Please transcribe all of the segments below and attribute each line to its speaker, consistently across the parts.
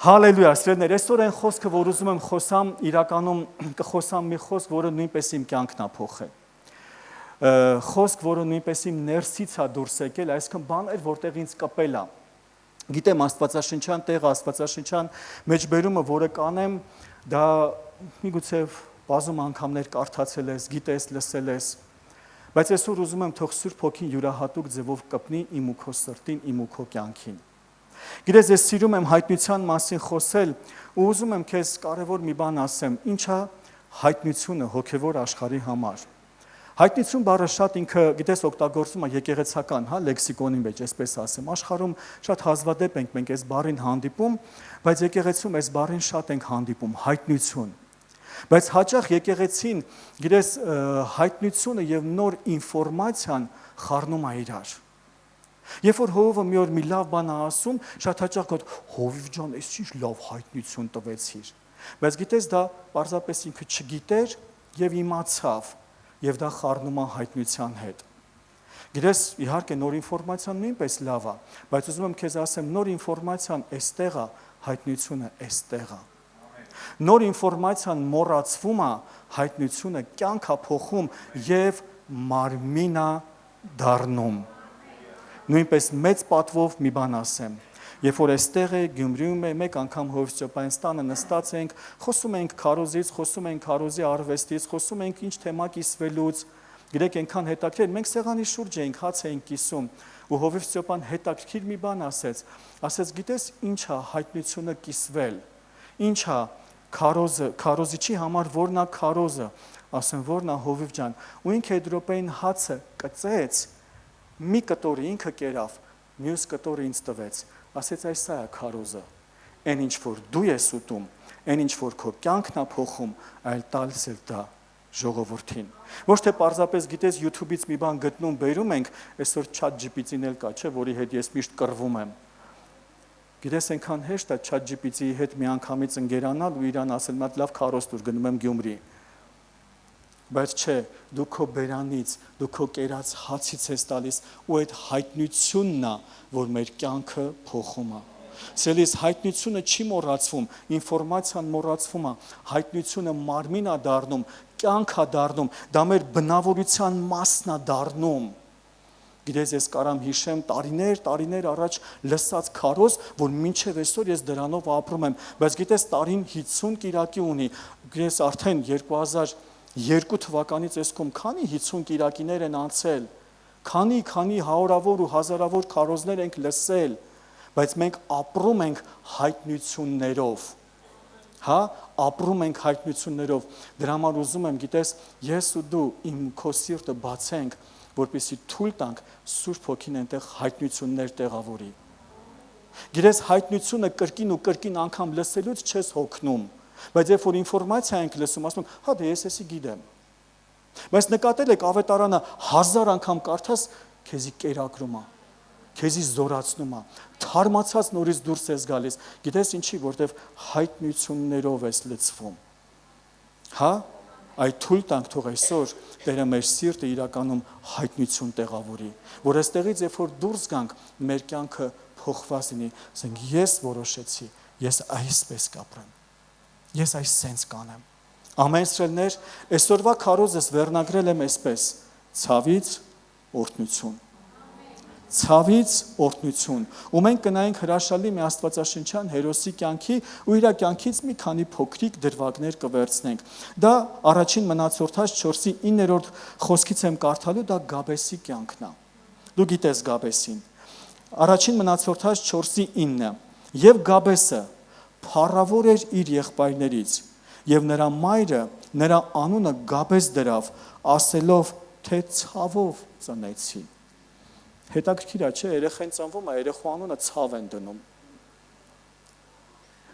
Speaker 1: Հալելույա, սիրելիներ, այսօր այն խոսքը, որ ուզում եմ խոսամ, իրականում կխոսամ մի խոսք, որը նույնպես իմ կյանքն է փոխել։ Խոսք, որը նույնպես իմ ներսից է դուրս եկել, այսինքն բաներ, որտեղ ինձ կպել է։ Գիտեմ աստվածաշնչյան տեղը, աստվածաշնչյան մեջբերումը, որը կանեմ, դա միգուցե բազում անգամներ կարդացել ես, գիտես, լսել ես, բայց այսօր ուզում եմ թող Սուրբ Հոգին յուրահատուկ ձևով կպնի իմ ու քո սրտին, իմ ու քո կյանքին։ Գիտես, ես սիրում եմ հայտնության մասին խոսել ու ուզում եմ քեզ կարևոր մի բան ասեմ, ինչ է հայտնությունը հոգևոր աշխարհի համար։ Հայտնություն բառը շատ ինքը, գիտես, օգտագործում է եկեղեցական, լեքսիկոնի մեջ, այսպես ասեմ, աշխարհում շատ հազվադեպ ենք մենք այս բառին հանդիպում, բայց եկեղեցում այս բառին շատ ենք հանդիպում, հայտնություն։ Բայց հաճախ եկեղեցին, գիտես, հայտնությունը եւ նոր ինֆորմացիան խառնում է իրար։ Երբ որ հովը մի օր մի լավ բան է ասում, շատ հաճախ գոտ հովիվ ջան, այս ինչ լավ հայտնություն տվեցիր։ Բայց գիտես, դա պարզապես ինքը չգիտեր եւ իմացավ, եւ դա խառնում է հայտնության հետ։ Գիտես, իհարկե նոր ինֆորմացիան նույնպես լավ է, բայց ուզում եմ քեզ ասեմ, նոր ինֆորմացիան էստեղ է, հայտնությունը էստեղ է։ Նոր ինֆորմացիան մոռացվում է, հայտնությունը կյանք է փոխում եւ մարմին է դառնում։ Նույնպես մեծ պատվով մի բան ասեմ, երբ որ այստեղ է, Գյումրիում է, մեկ անգամ Հովսեփային տանը նստած ենք, խոսում ենք քարոզից, խոսում ենք քարոզի արվեստից, խոսում ենք ինչ թեմա կիսվելուց, գիտեք, այնքան հետաքրքիր, մենք սեղանի շուրջ էինք, հաց էինք կիսում, ու Հովսեփան հետաքրքիր մի բան ասեց, գիտես ինչ է հայտնությունը կիսվել, ինչ է քարոզիչի համար որն է քարոզը, ասեմ որն է Հովիվ ջան, ու ինքը այդ րոպեին հացը կծեց, մի կտորը ինքը կերավ, մյուս կտորը ինձ տվեց, ասեց այս է քարոզը, այն ինչ որ դու ես ուտում, այն ինչ որ քո կյանքն է փոխում, այլ տալիս էլ դա ժողովրդին։ Ոչ թե պարզապես գիտես YouTube-ից մի բան գտնում, բերում ենք, այսօր ChatGPT-ն էլ կա, չէ, որի հետ ես միշտ կռվում եմ։ Գիտես այնքան հեշտ է ChatGPT-ի հետ միանգամից ընկերանալ ու իրան ասել, մատ լավ քարոզ տուր, գնում եմ Գյումրի։ Բայց չէ, դու քո բերանից, դու քո կերած հացից ես տալիս ու այդ հայտնությունն է, որ մեր կյանքը փոխում է։ Սելիս հայտնությունը չի մոռացվում, ինֆորմացիան մոռացվում է, հայտնությունը մարմին է դառնում, կյանք է դառնում, դա մեր բնավորության մասն է դառնում։ Գիտես, ես կարամ հիշեմ տարիներ առաջ լսած քարոզ, որ մինչև այսօր ես դրանով ապրում եմ, բայց գիտես տարին 50 կիրակի ունի, գիտես արդեն 2002 թվականից այսքոմ քանի 50 կիրակիներ են անցել, քանի հարյուրավոր ու հազարավոր քարոզներ ենք լսել, բայց մենք ապրում ենք հայտնություններով, ապրում ենք հայտնություններով, դրա համար ուզում եմ, գիտես, ես ու դու իմ քո սիրտը բացենք, որպեսզի թույլ տանք Սուրբ Հոգին այնտեղ հայտնություններ տեղավորի։ Գիտես, հայտնությունը կրկին ու կրկին անգամ լսելուց չես հոգնում, բայց երբ որ ինֆորմացիա ենք լսում, ասում ենք, հա դե ես էսի գիտեմ։ Բայց նկատել եք ավետարանը 1000 անգամ կարդաս, քեզի կերակրում է, քեզի զորացնում է, թարմացած նորից դուրս ես գալիս։ Գիտես ինչի, որտեվ հայտնություններով ես լցվում։ Այդ թույլ տանք թող այսօր Տերը մեր սիրտը իրականում հայտնություն տեղավորի, որ այստեղից երբ որ դուրս գանք, մեր կյանքը փոխված լինի, ասենք ես որոշեցի, ես այսպես կապրեմ, ես այս սենց կանեմ։ Ամեն սրելներ, այսօրվա քարոզս վերնագրել եմ այսպես, ցավից օրհնություն։ Ցավից օրհնություն։ Ու մենք կնայենք հրաշալի մի աստվածաշնչյան հերոսի կյանքի ու իր կյանքից մի քանի փոքրիկ դրվագներ կվերցնենք։ Դա առաջին Մնացորդաց 4-ի 9-րդ խոսքից եմ կարդալու, դա Գաբեսի կյանքն է։ Դու գիտես Գաբեսին։ Առաջին Մնացորդաց 4-ի 9-ը։ Եվ Գաբեսը փառավոր էր իր եղբայրներից, եւ նրա մայրը նրա անունը Գաբես դրավ, ասելով, թե ցավով ծնեցի։ Հետաքրքիր է, չէ, երեխան ծնվում է, երեխու անունը ցավ են դնում։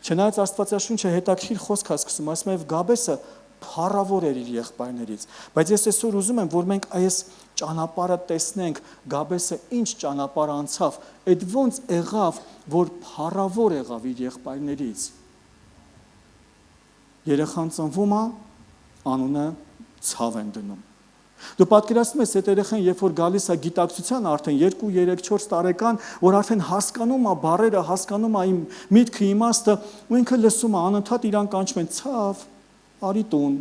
Speaker 1: Չնայած Աստվածաշունչը հետաքրքիր խոսք է սկսում, ասում է Գաբեսը փառավոր էր իր եղբայրներից, բայց ես այսօր ուզում եմ, որ մենք այս ճանապարհը տեսնենք, Գաբեսը ինչ ճանապարհ անցավ, այդ ոնց եղավ, որ փառավոր եղավ իր եղբայրներից։ Երեխան ծնվում է, անունը ցավ են դնում։ Դու պատկերացնում ես այդ երեխան, երբ որ գալիս է գիտակցության արդեն 2, 3, 4 տարեկան, որ արդեն հասկանում է բառերը, հասկանում է իմ միտքը, իմաստը, ու ինքը լսում է անընդհատ իրան կանչում են ցավ, արի տուն,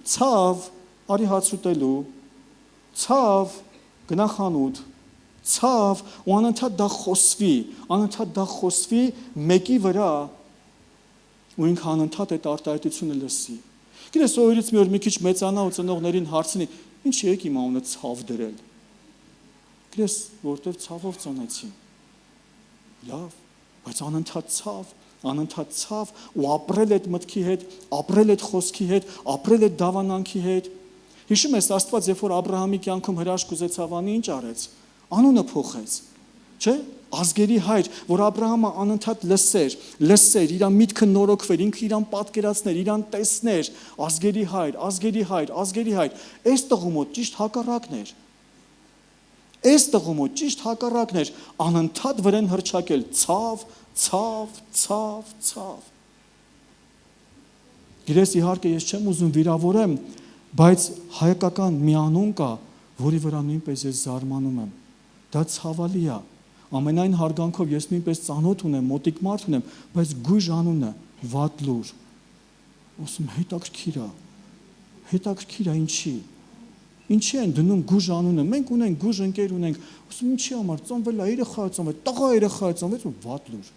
Speaker 1: ցավ, արի հաց ուտելու, ցավ, գնա խանութ, ցավ, ու անընդհատ դա խոսվի մեկի վրա, ու ինքը անընդհատ այդ արտահայտությունը լսի։ Գիտես, օրից մի օր մի քիչ մեծանա ու ծնողներին հարցնի, ինչի եք իմ անունը ցավ դրել։ Գիտես, որտեվ ցավով ծնեցին։ Լավ, բայց անընդհատ ցավ ու ապրել այդ մտքի հետ, ապրել այդ խոսքի հետ, ապրել այդ դավանանքի հետ։ Հիշում ես, Աստված, երբ որ Աբրահամի կյանքում հրաշք ուզեցավ անի, ինչ արեց։ Անունը փոխեց։ Չէ՞։ Ազգերի հայր, որ Աբրահամը անընդհատ լսեր, իր միտքը նորոգվեր, ինքը իրան պատկերացներ, իրան տեսներ, ազգերի հայր։ Այս տղու մոտ ճիշտ հակառակն էր, անընդհատ վրան հռչակել ցավ։ Գիտես, իհարկե ես չեմ ուզում վիրավորեմ, բայց հայկական մի անուն կա, որի վրա նույնպես ես զարմանում եմ։ Դա ցավալի է։ Ամենայն հարգանքով ես նույնպես ծանոթ ունեմ, մոտիկ մարդ ունեմ, բայց գույժ անունը Վատլուր։ Ասում հետաքրքիր է ինչի։ Ինչի են դնում գույժ անունը։ Մենք ունենք գույժ ընկեր ունենք, ասում ինչի համար ծնվել է, երեխա ծնվել, տղա երեխա ծնվեց ու Վատլուր։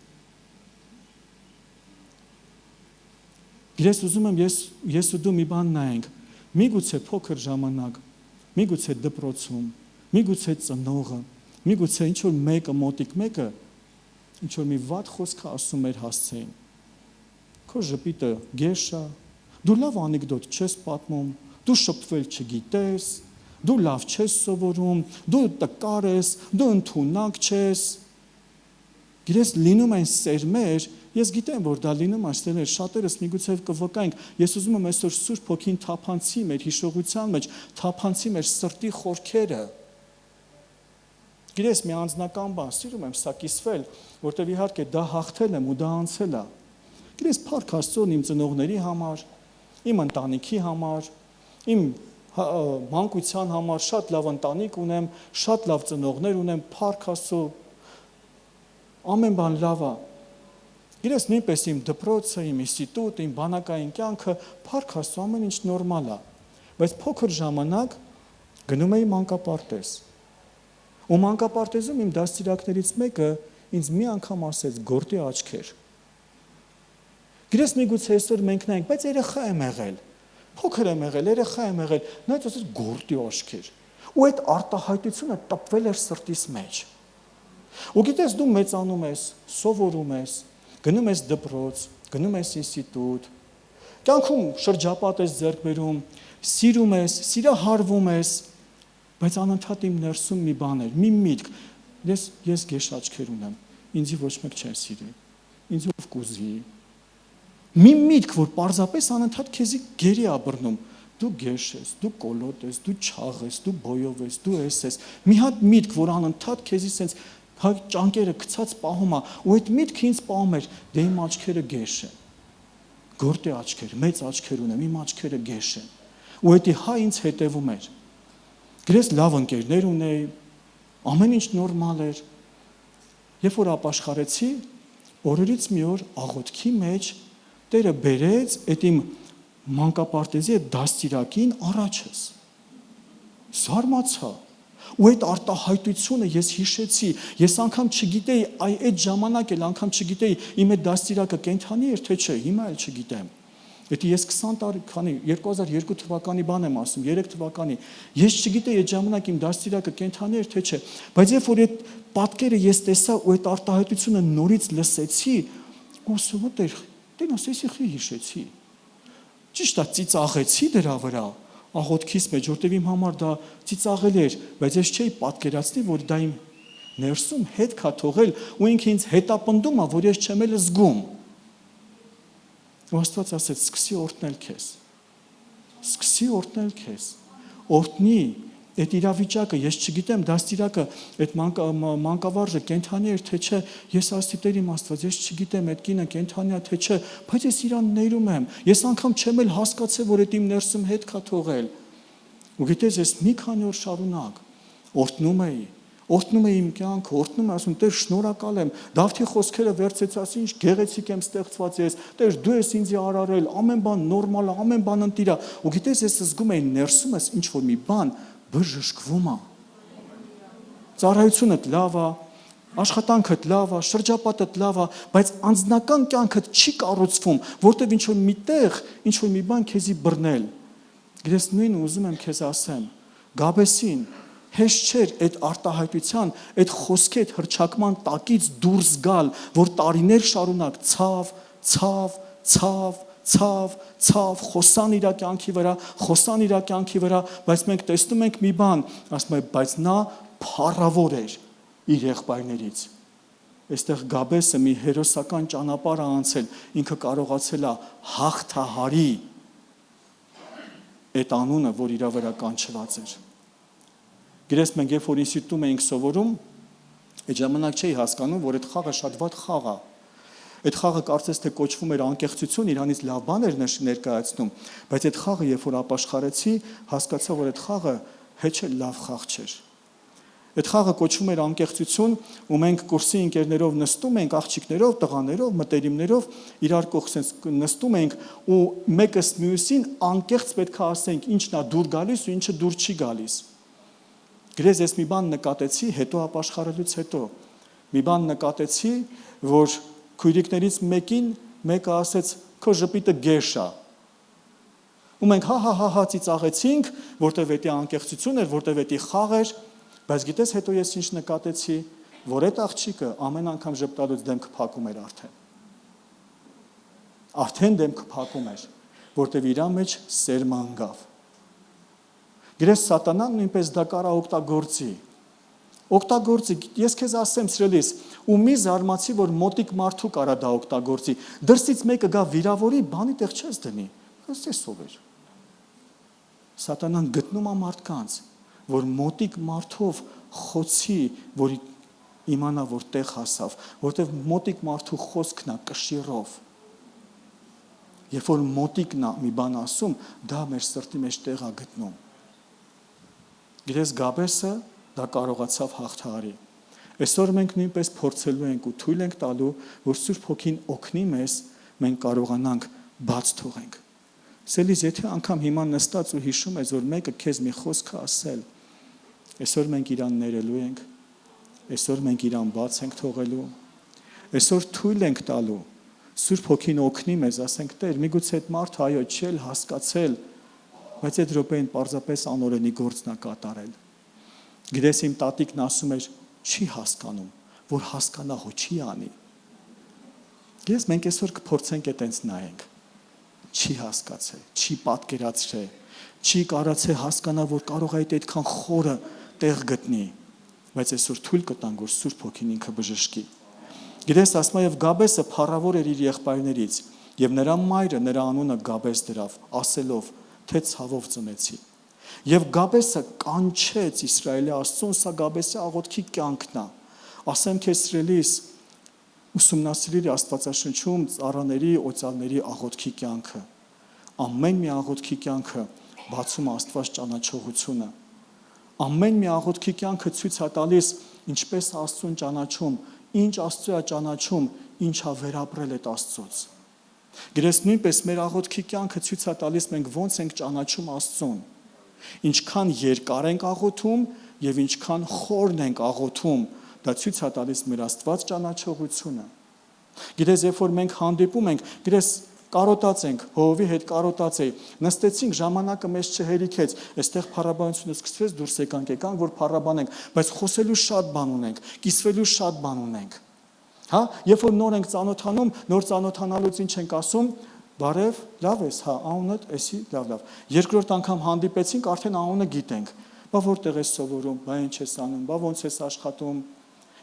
Speaker 1: Գիտես, ուզում եմ ես ու դու մի բան նայենք։ Միգուցե փոքր ժամանակ, միգուցե դպրոցում, միգուցե ծնողը, միգուցե ինչ-որ մեկը, մոտիկ մեկը, ինչ-որ մի վատ խոսքը ասում էր հասցեին։ Քո ժպիտը գեշ է, դու լավ անեկդոտ չես պատմում, դու շփվել չգիտես, դու լավ չես սովորում, դու տկար ես, դու ընդունակ չես։ Գիտես, լինում են սերմեր, ես գիտեմ, որ դա լինում է սերմեր, շատերս միգուցե կվկայենք, ես ուզում եմ այսօր Սուրբ Հոգին թափանցի մեր հիշողության մեջ, թափանցի մեր սրտի խորքերը։ Գիտես, մի անձնական բան, սիրում եմ սա կիսվել, որտեղ իհարկե դա հաղթել եմ ու դա անցել է։ Գիտես, փառք Աստծուն իմ ծնողների համար, իմ ընտանիքի համար, իմ մանկության համար շատ լավ ընտանիք ունեմ, շատ լավ ծնողներ ունեմ, փառք Աստծո, ամեն բան լավ է։ Գիտես, նույնպես իմ դպրոցը, իմ ինստիտուտը, իմ բանակային կյանքը, փառք Աստծո, ամեն ինչ նորմալ է։ Բայց փոքր ժամանակ գնում էի մանկապարտեզ։ Ու մանկապարտեզում իմ դաստիարակներից մեկը ինձ մի անգամ ասեց գործի աչքեր։ Գիտես, միգուցե այսօր մենք նայենք, բայց երեխա եմ եղել, փոքր եմ եղել, երեխա եմ եղել, նայած ասեց գործի աչքեր։ Ու այդ արտահայտությունը տպվել էր սրտիս մեջ։ Ու գիտես, դու մեծանում ես, սովորում ես, գնում ես դպրոց, գնում ես ինստիտուտ, կյանքում շրջապատ ես ձեռք բերում, սիրում ես, սիրահարվում ես, բայց անընդհատ իմ ներսում մի բան էր, մի միտք, ես գեշ աչքեր ունեմ, ինձի ոչ մեկ չեն սիրի, ինձ ով կուզի, մի միտք, որ պարզապես անընդհատ քեզի գերի է բռնում, դու գեշ ես, դու կոլոտ ես, դու չաղ ես, դու բոյով ես, դու ես, մի հատ միտք, որ անընդհատ քեզի սենց ճանկերը գցած պահում է, ու այդ միտքը ինձ պահում էր, դե իմ աչքերը գեշ են, գործի աչքեր, մեծ աչքեր ունեմ, իմ աչքերը գեշ են, ու էդի հա ինձ հետևում էր, գրես լավ ընկերներ ունեի, ամեն ինչ նորմալ էր, երբ որ ապաշխարեցի, օրերից մի օր աղոթքի մեջ Տերը բերեց այդ իմ մանկապարտեզի այդ դաստիարակին առաջս, զարմացա, ու այդ արտահայտությունը ես հիշեցի, ես անգամ չգիտեի, այդ ժամանակ էլ անգամ չգիտեի, իմ այդ դաստիարակը կենդանի էր, թե չէ, հիմա էլ չգիտեմ, եթե ես 20 տարի, 2002 թվականի բան եմ ասում, 3 թվականի, ես չգիտեի այդ ժամանակ իմ դաստիարակը կենդանի էր, թե չէ, բայց երբ որ այդ պատկերը ես տեսա ու այդ արտահայտությունը նորից լսեցի, ու ասում Տեն ասեցի խի հիշեցի, ճիշտ է ծիծաղեցի դրա վրա, աղոթքիս մեջ, որտև իմ համար դա ծիծաղել էր, բայց ես չէի պատկերացնի, որ դա իմ ներսում հետ կա թողել ու ինքը ինձ հետապնդում է, որ ես չեմ էլ զգում։ Ու Աստված ասեց, սկսի օրհնել քեզ, օրհնի այդ իրավիճակը, ես չգիտեմ, դաստիարակը, այդ մանկավարժը կենդանի էր, թե չէ, ես ասեցի Տեր իմ Աստված, ես չգիտեմ, այդ կինը կենդանի է, թե չէ, բայց ես իրան ներում եմ, ես անգամ չեմ էլ հասկացել, որ այդ իմ ներսում հետ կա թողել։ Ու գիտես, ես մի քանի օր շարունակ օրհնում էի իմ կյանքը, օրհնում եմ, ասում Տեր, շնորհակալ եմ, Դավթի խոսքերը վերցեց, ասի ինչ գեղեցիկ եմ ստեղծված ես, Տեր, դու ես ինձ արարել, ամեն բան նորմալ է, ամեն բան ընտիր է։ Ու գիտես, ես զգում էի ներսումս ինչ որ մի բան բժշկվում է։ Ծառայությունդ լավ է, աշխատանքդ լավ է, շրջապատդ լավ է, բայց անձնական կյանքդ չի կառուցվում, որտեղ ինչ որ միտեղ, ինչ որ մի բան քեզի բռնել։ Գիտես, նույնը ուզում եմ քեզ ասեմ, Գաբեսին հեշտ չէր այդ արտահայտության, այդ խոսքի, այդ հռչակման տակից դուրս գալ, որ տարիներ շարունակ ցավ, խոսան իր կյանքի վրա, բայց մենք տեսնում ենք մի բան, ասում եմ, բայց նա փառավոր էր իր եղբայրներից։ Այստեղ Գաբեսը մի հերոսական ճանապարհ է անցել, ինքը կարողացել է հաղթահարի այդ անունը, որ իր վրա կանչված էր։ Գիտես, մենք երբ որ ինստիտուտում էինք սովորում, այդ ժամանակ չէի հասկանում, որ այդ խաղը շատ վատ խաղ է։ Այդ խաղը կարծես թե կոչվում էր անկեղծություն, իրանից լավ բան էր ներկայացնում, բայց այդ խաղը երբ որ ապաշխարեցի, հասկացա, որ այդ խաղը հեչ էլ լավ խաղ չէր։ Այդ խաղը կոչվում էր անկեղծություն, ու մենք կուրսի ընկերներով նստում ենք, աղջիկներով, տղաներով, մտերիմներով իրար կողքից նստում ենք ու մեկս մյուսին անկեղծ պետք է ասենք, ինչն է դուր գալիս ու ինչը դուր չի գալիս։ Գրեզ ես մի բան նկատեցի, հետո ապաշխարելուց հետո մի բան նկատեցի, որ քույրիկներից մեկին մեկը ասեց, քո ժպիտը գեշ է։ Ու մենք հա ծիծաղեցինք, որտեղ էդի անկեղծություն էր, որտեղ էդի խաղ էր, բայց գիտես հետո ես ինչ նկատեցի, որ այդ աղջիկը ամեն անգամ ժպտալուց դեմքը փակում էր արդեն դեմքը փակում էր, որտեղ իր մեջ սերման գավ։ Գրես սատանան նույնպես դա կարա օգտագործի, ես քեզ ասեմ սիրելիս, ու մի զարմացի, որ մոտիկ մարդու կարա դա օգտագործի, դրսից մեկը գա վիրավորի, բանի տեղ չես դնի, ասես ով էր։ Սատանան գտնում է մարդկանց, որ մոտիկ մարդով խոցի, որ իմանա, որ տեղ հասավ, որտեղ մոտիկ մարդու խոսքն է կշիռով։ Երբ որ մոտիկն է մի բան ասում, դա մեր սրտի մեջ տեղ է գտնում։ Գիտես, Գաբեսը դա կարողացավ հաղթահարի։ Այսօր մենք նույնպես փորձելու ենք ու թույլ ենք տալու, որ Սուրբ Հոգին օգնի մեզ, մենք կարողանանք բաց թողենք։ Սելիս, եթե անգամ հիմա նստած ու հիշում ես, որ մեկը քեզ մի խոսք ասել, այսօր մենք իրան ներելու ենք, այսօր մենք իրան բաց ենք թողելու, այսօր թույլ ենք տալու, Սուրբ Հոգին օգնի մեզ, ասենք Տեր, միգուցե այդ մարդը այո չի հասկացել, բայց այդ րոպեին պարզապես անօրենի գործն է կատարել։ Գիտես, իմ տատիկն ասում էր, չի հասկանում, որ հասկանա հո չի անի։ Գիտես, մենք այսօր կփորձենք այտենց նայենք։ Չի հասկացել, չի պատկերացրել, չի կարացել հասկանա, որ կարող է այդքան խորը տեղ գտնի, բայց այսօր թույլ կտանք, որ Սուրբ Հոգին ինքը բժշկի։ Գիտես, ասում է, եւ Գաբեսը փառավոր էր իր եղբայրներից, եւ նրա մայրը նրա անունը Գաբես դրավ, ասելով, թե ցավով ծնեցի։ Եվ Գաբեսը կանչեց Իսրայելի Աստծուն, սա Գաբեսի աղոթքի կյանքն է։ Ասեմ քեզ սիրելիս, ուսումնասիրիր Աստվածաշնչում ծառաների, օծալների աղոթքի կյանքը։ Ամեն մի աղոթքի կյանքը բացում Աստված ճանաչողությունը։ Ամեն մի աղոթքի կյանքը ցույց է տալիս ինչպես Աստծուն ճանաչում, ինչ Աստծո է ճանաչում, ինչ է վերապրել այդ Աստծոց։ Գրես նույնպես մեր աղոթքի կյանքը ցույց է տալիս մենք ոնց ենք ճանաչում Աստծուն։ Ինչքան երկար ենք աղոթում եւ ինչքան խորն ենք աղոթում, դա ցույց է տալիս մեր Աստված ճանաչողությունը։ Գիտես, երբ որ մենք հանդիպում ենք, գիտես, կարոտած ենք, Հովի հետ կարոտած էի, նստեցինք, ժամանակը մեզ չհերիքեց, այստեղ փառաբանությունը սկսվեց, դուրս եկանք, որ փառաբանենք, բայց խոսելու շատ բան ունենք, կիսվելու շատ բան ունենք։ Հա, երբ որ նոր ենք ծանոթանում, նոր ծանոթանալուց ինչ ենք ասում, բարև, լավ ես, հա, անունդ, էսի, լավ։ Երկրորդ անգամ հանդիպեցինք, արդեն անունը գիտենք։ Բա որտեղ ես սովորում, բա ինչ ես անում, բա ոնց ես աշխատում։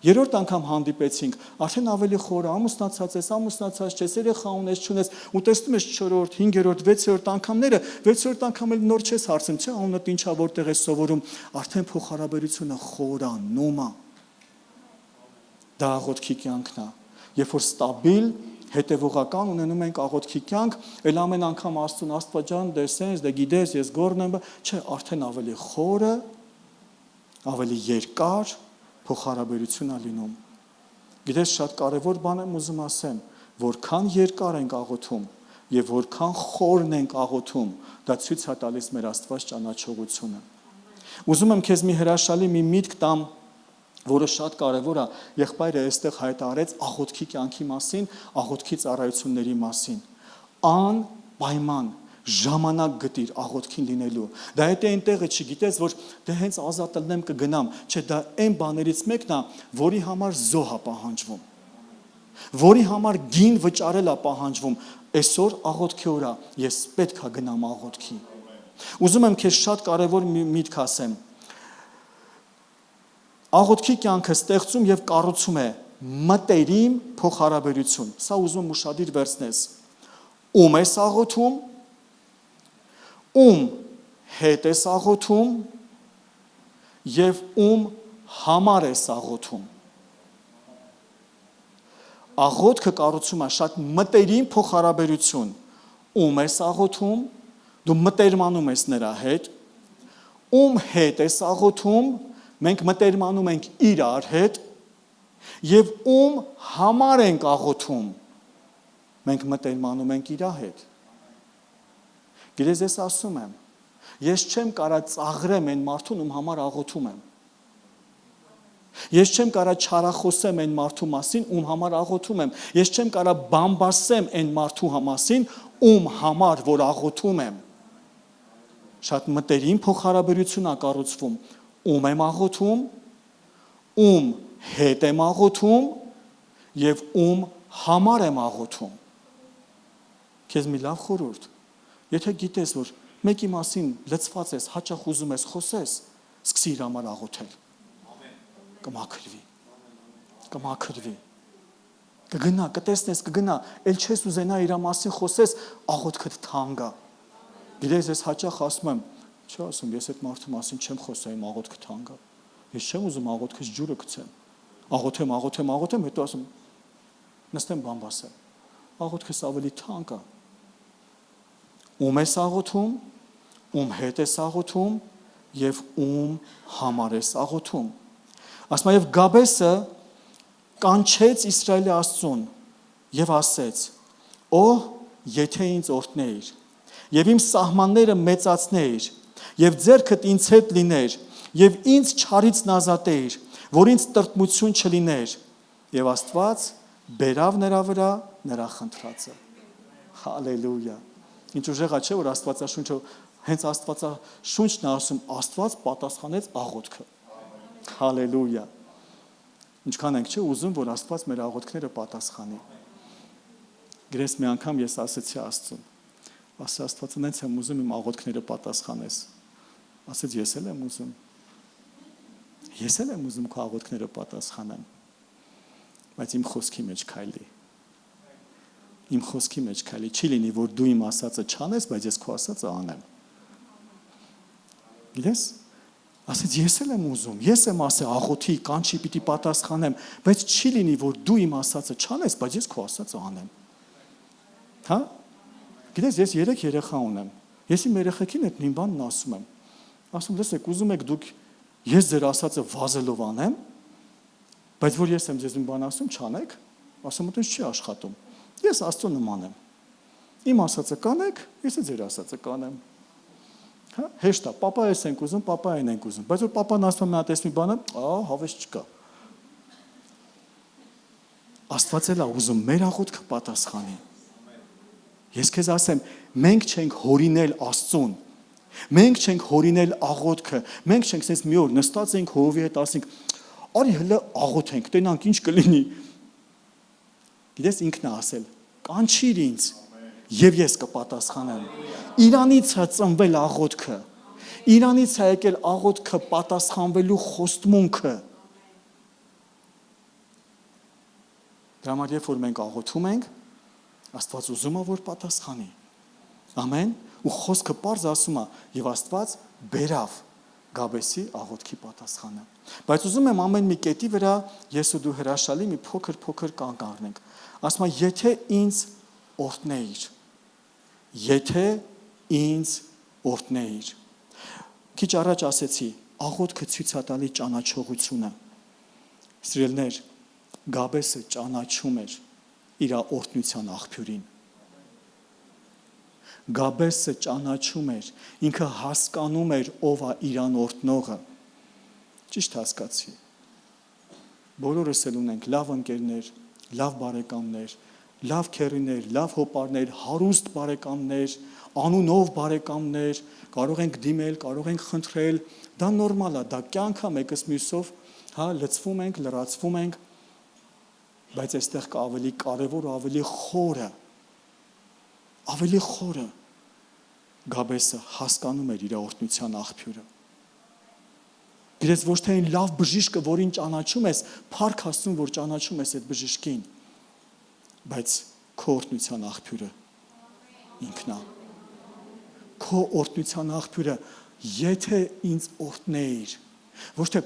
Speaker 1: Երրորդ անգամ հանդիպեցինք, արդեն ավելի խորը, ամուսնացած չես, երեխա ունես, չունես, ու տեսնում ես 4-րդ, 5-րդ, 6-րդ անգամները, 6-րդ անգամ էլ նոր չես հարցնում, չէ, անունդ ինչ է, որտեղ ես սովորում, արդեն փոխհարաբերությունը խորանում է։ Դա աղոթքի կյանքն է, երբ որ ստաբիլ, հետևողական ունենում ենք աղոթքի կյանք, էլ ամեն անգամ Աստծուն Աստվածան դեսես, դե գիտես, ես գործն եմ, չէ, արդեն ավելի խորը, ավելի երկար փոխհարաբերություն է լինում։ Գիտես, շատ կարևոր բան եմ ուզում ասեմ, որքան երկար ենք աղոթում եւ որքան խորն ենք աղոթում, դա ցույց է տալիս մեր Աստված ճանաչողությունը։ Ուզում եմ քեզ մի հրաշալի մի միտք տամ, որը շատ կարևոր է, եղբայրը այստեղ հայտարարեց աղոթքի կյանքի մասին, աղոթքի ծառայությունների մասին։ Անպայման ժամանակ գտիր աղոթքին լինելու։ Դա եթե այնտեղը չգիտես, որ դե հենց ազատ ելնեմ կգնամ, չէ, դա այն բաներից մեկն է, որի համար զոհ է պահանջվում, որի համար գին վճարել է պահանջվում։ Այսօր աղոթքի օր է, ես պետք է գնամ աղոթքի։ Ուզում եմ քեզ շատ կարևոր մի միտք ասեմ։ Աղոթքի կյանքը ստեղծում եւ կառուցում է մտերիմ փոխհարաբերություն։ Սա ուզում եմ ուշադիր վերցնես։ Ում ես աղոթում, ում հետ ես աղոթում եւ ում համար ես աղոթում։ Աղոթքը կառուցում է շատ մտերիմ փոխհարաբերություն։ Ում ես աղոթում, դու մտերմանում ես նրա հետ, ում հետ ես աղոթում, մենք մտերմանում ենք իրար հետ, եւ ում համար ենք աղոթում, մենք մտերմանում ենք իր հետ։ Գիտես, ես ասում եմ, ես չեմ կարա ծաղրեմ այն մարդուն, ում համար աղոթում եմ։ Ես չեմ կարա չարախոսեմ այն մարդու մասին, ում համար աղոթում եմ։ Ես չեմ կարա բամբասեմ այն մարդու մասին, ում համար որ աղոթում եմ։ Շատ մտերիմ փոխհարաբերություն է կառուցվում։ Ում եմ աղոթում, ում հետ եմ աղոթում եւ ում համար եմ աղոթում։ Քեզ մի լավ խորհուրդ։ Եթե գիտես, որ մեկի մասին լծված ես, հաճախ ուզում ես խոսես, սկսի իր համար աղոթել։ Կմաքրվի։ Կմաքրվի։ Կգնա, կտեսնես, կգնա, ել չես ուզենա իր մասին խոսես, աղոթքդ թանկ է։ Գիտես, ես հաճախ ասում եմ, չի ասում, ես այդ մարդու մասին չեմ խոսա, իմ աղոթքը թանկ է։ Ես չեմ ուզում աղոթքից ջուրը գցեմ։ Աղոթեմ, հետո ասում, նստեմ բամբասեմ։ Աղոթքս ավելի թանկ է։ Ում ես աղոթում, ում հետ ես աղոթում եւ ում համար ես աղոթում։ Ասում եմ, եւ Գաբեսը կանչեց Իսրայելի Աստծուն եւ ասեց. «Օ, եթե ինձ օրհնեիր, եւ իմ սահմանները մեծացնեիր, եւ ձեռքդ ինձ հետ լիներ, եւ ինձ չարից ազատեիր, որ ինձ տրտմություն չլիներ»։ Եվ Աստված բերավ նրա վրա նրա խնդրածը։ Հալելույա։ Ինչ ուժեղ է, չէ՞, որ Աստվածաշունչը հենց Աստվածաշունչն է ասում, Աստված պատասխանեց աղոթքը։ Հալելույա։ Ինչքան ենք, չէ՞, ուզում, որ Աստված մեր աղոթքները պատասխանի։ Գրես մի անգամ ես ասեցի Աստծուն, ասա Աստված, նենց եմ ուզում իմ աղոթքները պատասխանես։ Ասեց, ես էլ եմ ուզում։ Ես էլ եմ ուզում քո աղոթքները պատասխանեմ։ Բայց իմ խոսքի մեջ քայլի։ Իմ խոսքի մեջ քայլի, չի լինի, որ դու իմ ասածը չանես, բայց ես քո ասածը անեմ։ Գիտես, ասեց ես էլ եմ ուզում, ես եմ ասել աղոթի, կանչի պիտի պատասխանեմ, բայց չի լինի, որ դու իմ ասածը չանես, բայց ես քո ասածը անեմ։ Հա? Գիտես, ես 3 երեխա ունեմ։ Ես իմ երեխեքին այդ նույն բանն ասում եմ։ Ասում, լսեք, ուզում եք դուք ես ձեր ասածը վազելով անեմ, բայց որ ես եմ ձեզ մի բան ասում, չանեք, ասում ըտենց չի աշխատում։ Ես Աստծո նման եմ։ Իմ ասածը կանեք, ես ձեր ասածը կանեմ։ Հա, հեշտ է, պապա ես ենք ուզում, պապա այն ենք ուզում, բայց որ պապան ասում է տես մի բանը, հավես չկա։ Աստված էլ է ուզում մեր աղոթքը պատասխանի։ Ես քեզ ասեմ, մենք չենք հորինել Աստծուն։ Մենք չենք հորինել աղոթքը։ Մենք չենք ասես մի օր նստած ենք Հովի հետ ասենք, արի հələ աղոթենք, տենանք ինչ կլինի։ Գիտես ինքն է ասել, կանչիր ինձ եւ ես կպատասխանեմ։ Իրանից է ծնվել աղոթքը։ Իրանից է եկել աղոթքը պատասխանվելու խոստմունքը։ Դրա համար երբ որ մենք աղոթում ենք, Աստված ուզում է որ պատասխանի։ Ամեն։ Ու խոսքը պարզ ասում է, եւ Աստված բերավ Գաբեսի աղոթքի պատասխանը։ Բայց ուզում եմ ամեն մի կետի վրա ես ու դու հրաշալի մի փոքր կանգ առնենք։ Ասում եմ, եթե ինձ օրհնեիր, եթե ինձ օրհնեիր։ Քիչ առաջ ասեցի, աղոթքը ցույց է տալի ճանաչողությունը։ Սիրելիներ, Գաբեսը ճանաչում էր իր օրհնության աղբյուրին։ Գաբեսը ճանաչում էր, ինքը հասկանում էր ով է իրան օրհնողը։ Ճիշտ հասկացի։ Բոլորս էլ ունենք լավ ընկերներ, լավ բարեկամներ, լավ քեռիներ, լավ հոպարներ, հարուստ բարեկամներ, անունով բարեկամներ, կարող ենք դիմել, կարող ենք խնդրել, դա նորմալ է, դա կյանք է, մեկս մյուսով, լցվում ենք, լրացվում ենք, բայց այստեղ կա ավելի կարևոր ու ավելի խորը Գաբեսը հասկանում էր իր օրհնության աղբյուրը։ Գիտես, ոչ թե այն լավ բժիշկը, որին ճանաչում ես, փառք Աստծուն, որ ճանաչում ես այդ բժշկին, բայց քո օրհնության աղբյուրը ինքն է։ Քո օրհնության աղբյուրը, եթե ինձ օրհնեիր, ոչ թե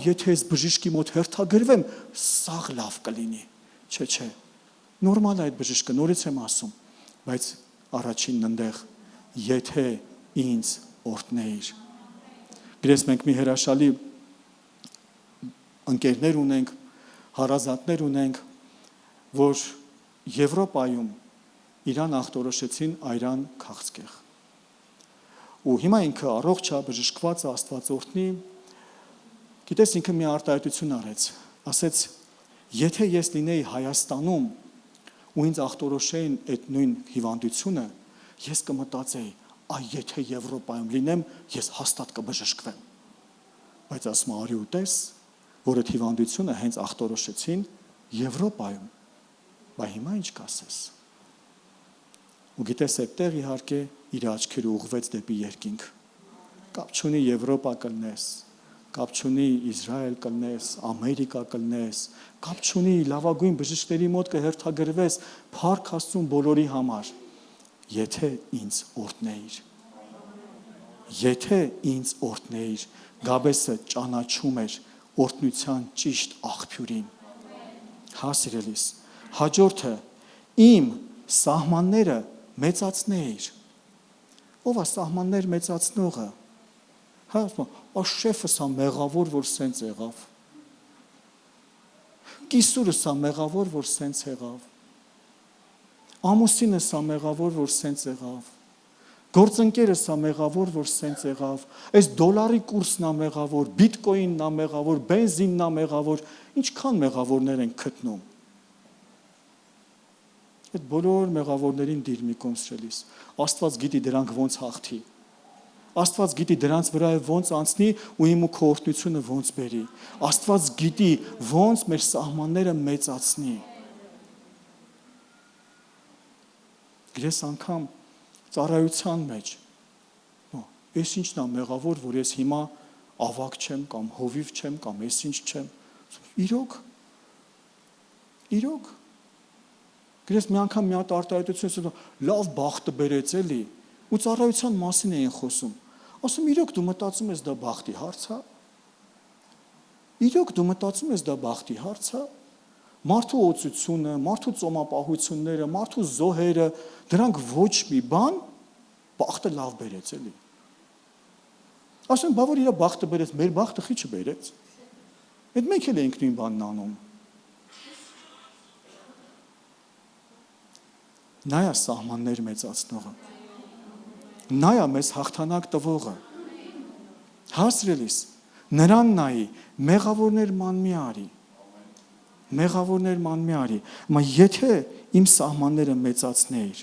Speaker 1: եթե ես բժշկի մոտ հերթագրվեմ, սաղ լավ կլինի։ Չէ, նորմալ է այդ բժիշկը, նորից եմ ասում, բայց առաջինն ընդեղ, եթե ինձ օրհնեիր։ Գրես մենք մի հրաշալի ընկերներ ունենք, հարազատներ ունենք, որ Եվրոպայում իրան ախտորոշեցին այրան քաղցկեղ։ Ու հիմա ինքը առողջ է, բժշկված է, Աստված օրհնի։ Գիտես, ինքը մի արտահայտություն արեց, ասեց, եթե ես լինեի Հայաստանում ու ինձ ախտորոշեին այդ նույն հիվանդությունը, ես կմտածեի, եթե Եվրոպայում լինեմ, ես հաստատ կբժշկվեմ։ Բայց ասում արի ու տես, որ այդ հիվանդությունը հենց ախտորոշեցին Եվրոպայում։ Բայց հիմա ինչ կասես։ Ու գիտես, այդտեղ իհարկե իր աչքերը ուղղվեց դեպի երկինք։ Կապ չունի Եվրոպա կլնես, կապ չունի Իսրայել կլնես, Ամերիկա կլնես, կապ չունի լավագույն բժիշկների մոտ կհերթագրվես, փառք Աստծուն բոլորի համար։ Եթե ինձ օրհնեիր։ Եթե ինձ օրհնեիր, Գաբեսը ճանաչում էր օրհնության ճիշտ աղբյուրին։ Հա, սիրելիս, հաջորդը իմ սահմանները մեծացնեիր։ Ով է սահմաններ մեծացնողը։ Հա, շեֆը սա մեղավոր, որ սենց եղավ։ Կիսուրը սա մեղավոր, որ սենց եղավ։ Ամուսինը սա մեղավոր, որ սենց եղավ։ Գործընկերը սա մեղավոր, որ սենց եղավ։ Այս դոլարի կուրսն է մեղավոր, բիտկոինն է մեղավոր, բենզինն է մեղավոր, ինչքան մեղավորներ են գտնում։ Այդ բոլոր մեղավորներին դիր մի կողմ սրելիս։ Աստված գիտի դրանք ոնց հաղթի։ Աստված գիտի դրանց վրա ոնց անցնի ու իմ ու քո օրհնությունը ոնց բերի։ Աստված գիտի ոնց մեր սահմանները մեծացնի։ Գրես անգամ ծառայության մեջ, ես ինչն է մեղավոր, որ ես հիմա ավակ չեմ կամ հովիվ չեմ կամ ես ինչ չեմ։ Իրոք։ Գրես մի անգամ մի հատ արտահայտություն, լավ բախտը բերեց էլի, ու ծառայության մասին էին խոսում։ Ասում իրոք դու մտածում ես դա բախտի հարց է։ Իրոք դու մտածում ես դա բախտի հարց է։ Մարդու օծությունը, մարդու ծոմապահությունները, մարդու զոհերը, դրանք ոչ մի բան բախտը լավ բերեց էլի։ Ասում բա որ իր բախտը բերեց, մեր բախտը խի չբերեց։ Այդ մենք էլ ենք նույն բանն անում։ Նա է սահմաններ մեծացնողը։ Նա է մեզ հաղթանակ տվողը։ Հասրելիս, նրան նայի, մեղավորներ ման մի արի։ Մեղավորներ ման մի արի։ Մա եթե իմ սահմանները մեծացնեիր,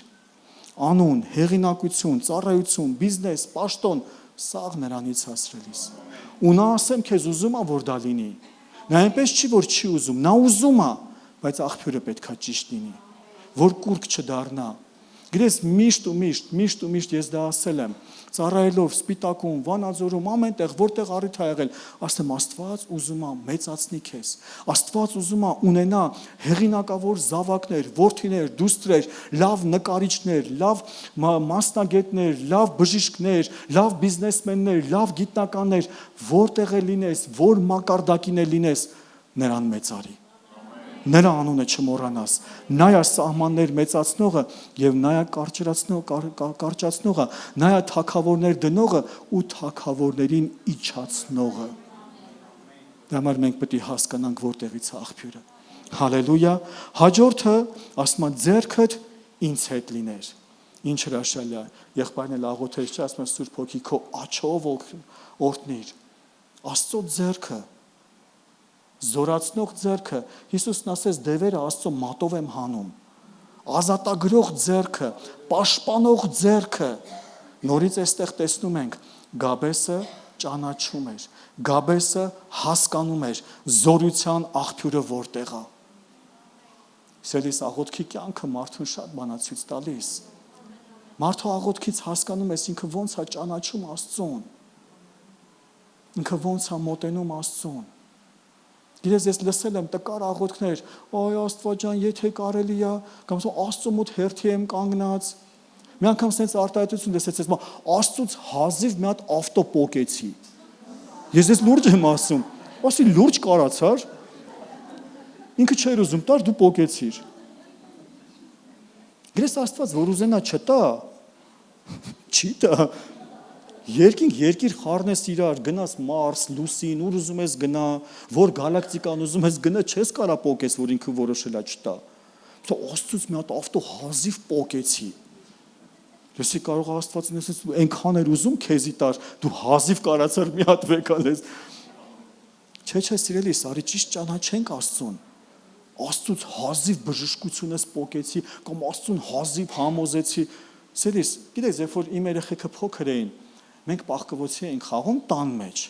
Speaker 1: անուն, հեղինակություն, ծառայություն, բիզնես, պաշտոն, սաղ նրանից հասրելիս։ Ու նա ասեմ քեզ ուզում է, որ դա լինի։ Նա այնպես չի, որ չի ուզում, նա ուզում է, բայց աղբյուրը պետքա ճիշտ լինի, որ կուրկ չդառնա։ Գրես միշտ ես դա ասել եմ, ծառայելով, սպիտակում, Վանաձորում, ամենտեղ, որտեղ առիթ ա եղել, ասեմ Աստված ուզում է մեծացնի քեզ։ Աստված ուզում է ունենա հեղինակավոր զավակներ, որդիներ, դուստրեր, լավ նկարիչներ, լավ մասնագետներ, լավ բժիշկներ, լավ բիզնեսմեններ, լավ գիտնականներ, որտեղ է լինես, որ մակարդակին է լինես, նրան մեծարի։ Նրա անունը չմոռանաս։ Նա է սահմաններ մեծացնողը եւ նա է կարճացնողը, նա է թագավորներ դնողը ու թագավորներին իջացնողը։ Դա համար մենք պետք է հասկանանք որտեղից է աղբյուրը։ Հալելույա։ Հաջորդը ասում է ձեռքդ ինձ հետ լիներ։ Ինչ հրաշալի է։ Եղբայրն էլ աղոթեց, չէ՞, ասում է Սուրբ Հոգի քո աչով օրհնիր։ Աստծո ձեռքը զորացնող ձեռքը, Հիսուսն ասեց դևերը Աստծո մատով եմ հանում, ազատագրող ձեռքը, պաշտպանող ձեռքը, նորից այստեղ տեսնում ենք, Գաբեսը ճանաչում էր, Գաբեսը հասկանում էր զորության աղբյուրը որտեղ է։ Սիրելիս, աղոթքի կյանքը մարդուն շատ բան է ցույց տալիս։ Մարդու աղոթքից հասկանում ես ինքը ոնց է ճանաչում Աստծուն, ինքը ոնց է մոտենում Աստծուն։ Գիտես, ես լսել եմ տկար աղոթքներ, այ Աստված ջան, եթե կարելի է, կամ Աստծո մոտ հերթի եմ կանգնած։ Մի անգամ sense արտահայտություն լսեցի, Աստծուց հազիվ մի հատ ավտո պոկեցի։ Ես լուրջ եմ ասում, ասի լուրջ կարացար։ Ինքը չէր ուզում տար, դու պոկեցիր։ Գիտես, Աստված որ ուզենա չտա, չի տա։ Երկիր խառնես իրար, գնաս Մարս, Լուսին, ուր ուզում ես գնա, որ գալակտիկան ուզում ես գնա, չես կարա պոկես, որ ինքը որոշել է չտա։ Աստծուց մի հատ ավտո հազիվ պոկեցի։ Լսի, կարող է Աստված ասես այնքան էր ուզում քեզի տար, դու հազիվ կարացար մի հատ վեկալես։ Չէ, սիրելիս, արի ճիշտ ճանաչենք Աստծուն։ Աստծուց հազիվ բժշկությունս պոկեցի, կամ Աստծուն հազիվ համոզեցի։ Սիրելիս, գիտես, երբ որ իմ երեխեքը փոքր էին, մենք պահկվոցի էինք խաղում տան մեջ։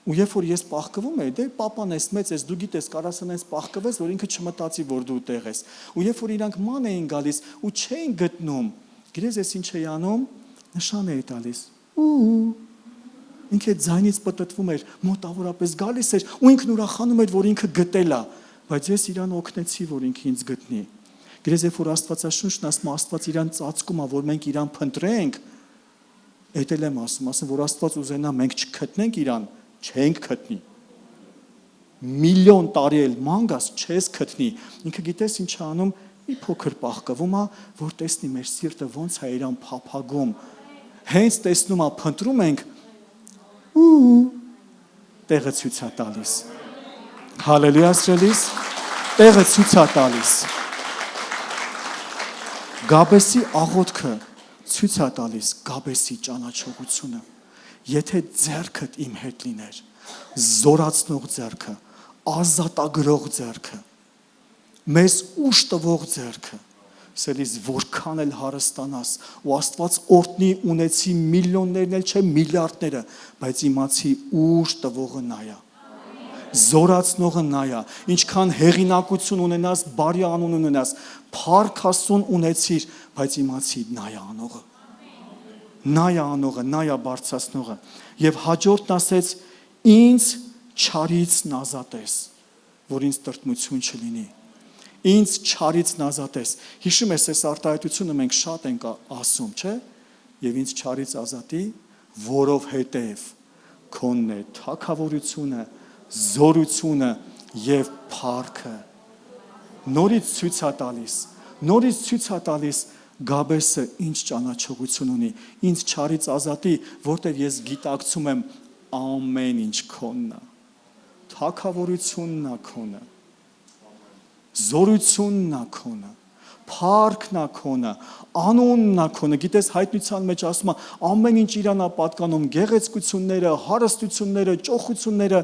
Speaker 1: Ու երբ որ ես պահկվում էի, դե պապան էս մեծ ես, դու գիտես, կարաս անես պահկվես, որ ինքը չմտածի, որ դու տեղ ես։ Ու երբ որ իրանք ման էին գալիս ու չէին գտնում, գիտես ես ինչ էի անում, նշան էի տալիս։ Ինքը ձայնից պտտվում էր, մոտավորապես գալիս էր, ու ինքն ուրախանում էր, որ ինքը գտել է, բայց ես իրան օգնեցի, որ ինքը ինձ գտնի։ Գիտես, երբ որ Աստվածաշունչն ասում, Աստված իրան ծածկում է, որ մենք իրան փնտրենք, Էդ էլ եմ ասում, որ Աստված ուզենա մենք չգտնենք իրան, չենք գտնի։ Միլիոն տարի էլ մանգաս չես գտնի։ Ինքը գիտես ինչ է անում, մի փոքր պահկվում է, որ տեսնի մեր սիրտը ոնց է իրան փափագում։ Հենց տեսնում է, փնտրում ենք ու տեղը ցույց է տալիս։ Հալելույա սիրելիս, տեղը ցույց է տալիս։ Գաբեսի աղոթքը ցույց է տալիս Գաբեսի ճանաչողությունը։ Եթե ձեռքդ իմ հետ լիներ, զորացնող ձեռքը, ազատագրող ձեռքը, մեզ ուժ տվող ձեռքը, սելիս որքան էլ հարստանաս, ու Աստված օրհնի ունեցի միլիոններն էլ չէ միլիարդները, բայց իմացի ուժ տվողը նա է։ Զորացնողը նա է, ինչքան հեղինակություն ունենաս, բարի անուն ունենաս, փառք Աստծուն ունեցիր, բայց իմացի նա է անողը։ Նա է անողը, նա է բարձրացնողը։ Եվ հաջորդն ասեց, ինձ չարից նազատես, որ ինձ տրտմություն չլինի։ Ինձ չարից նազատես։ Հիշում ես, այս արտահայտությունը մենք շատ ենք ասում, չէ՞։ Եվ ինձ չարից ազատի, որովհետև քոնն է թագավորությունը, զորությունը եւ փառքը։ Նորից ցույց է տալիս Գաբեսը ինչ ճանաչողություն ունի, ինձ չարից ազատի, որտեղ ես գիտակցում եմ ամեն ինչ քոնն է։ Թագավորությունն է քոնը, զորությունն է քոնը, փառքն է քոնը, անունն է քոնը։ Գիտես, հայտնության մեջ ասում է ամեն ինչ իրան է պատկանում, գեղեցկությունները, հարստությունները, ճոխությունները,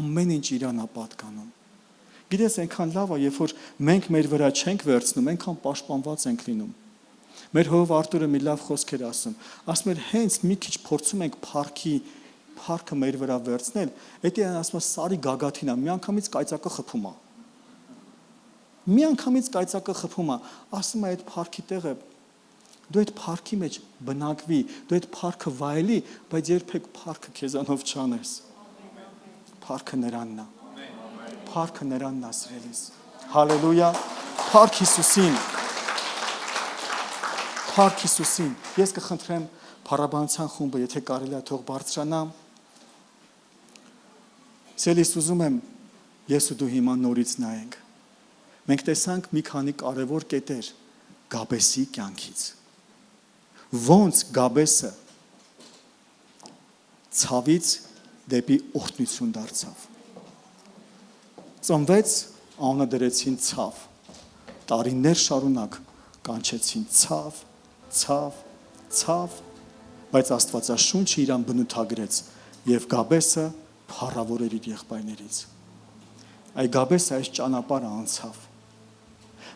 Speaker 1: ամեն ինչ իրան է պատկանում։ Գիտես, այնքան լավ է, երբ որ մենք մեր վրա չենք վերցնում, այնքան պաշտպանված ենք լինում։ Մեր հով Արտուրը մի լավ խոսք էր ասում էր հենց մի քիչ փորձում ենք փառքը մեր վրա վերցնել, դա ասում է սարի գագաթին է, միանգամից կայծակը խփում է։ Մի անգամից կայծակը խփում է, ասում է այդ փառքի տեղը դու այդ փառքի մեջ բնակվի, դու այդ փառքը վայելի, բայց երբեք փառքը քեզանով չանես։ Փառքը նրանն է։ Փառքը նրանն է, սիրելիս։ Հալելույա։ Փառք Հիսուսին։ Փառք Հիսուսին։ Ես կխնդրեմ փառաբանության խումբը, եթե կարելի է, թող բարձրանա։ Սիրելիս, ուզում եմ ես ու դու հիմա նորից նայենք։ Մենք տեսանք մի քանի կարևոր կետեր Գաբեսի կյանքից։ Ոնց Գաբեսը ցավից դեպի օրհնություն դարձավ։ Ծնվեց, անունը դրեցին ցավ։ Տարիներ շարունակ կանչեցին ցավ, ցավ, ցավ, բայց Աստվածաշունչը իրան բնութագրեց եւ Գաբեսը փառավոր էր իր եղբայրներից։ Այ Գաբեսը այս ճանապարհը անցավ։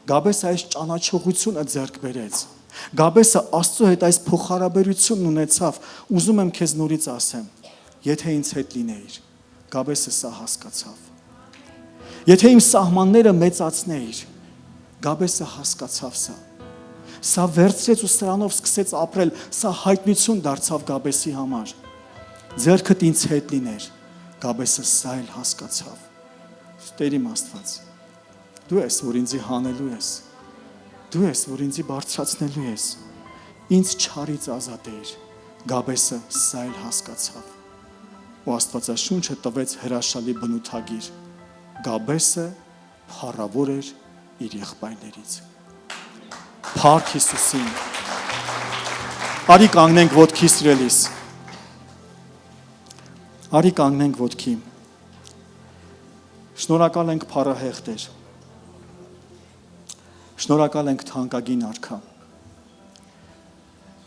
Speaker 1: Գաբեսը այս ճանաչողությունը ձեռք բերեց։ Գաբեսը Աստծո հետ այս փոխհարաբերությունն ունեցավ։ Ուզում եմ քեզ նորից ասեմ, եթե ինձ հետ լինեիր, Գաբեսը սա հասկացավ։ Եթե իմ սահմանները մեծացնեիր, Գաբեսը հասկացավ սա։ Սա վերցրեց ու սրանով սկսեց ապրել, սա հայտնություն դարձավ Գաբեսի համար։ Ձեռքդ ինձ հետ լիներ, Գաբեսը սա էլ հասկացավ։ Տեր իմ Աստված, դու ես, որ ինձի հանելու ես, դու ես, որ ինձի բարձրացնելու ես, ինձ չարից ազատեիր, Գաբեսը սա էլ հասկացավ։ Ու Աստվածաշունչը տվեց հրաշալի բնութագիր, Գաբեսը փառավոր էր իր եղբայրներից։ Փառք Հիսուսին։ Արի կանգնենք ոտքի, սիրելիս։ Արի կանգնենք ոտքի։ Շնորհակալ ենք փառահեղ Տեր։ Շնորհակալ ենք թանկագին Արքա։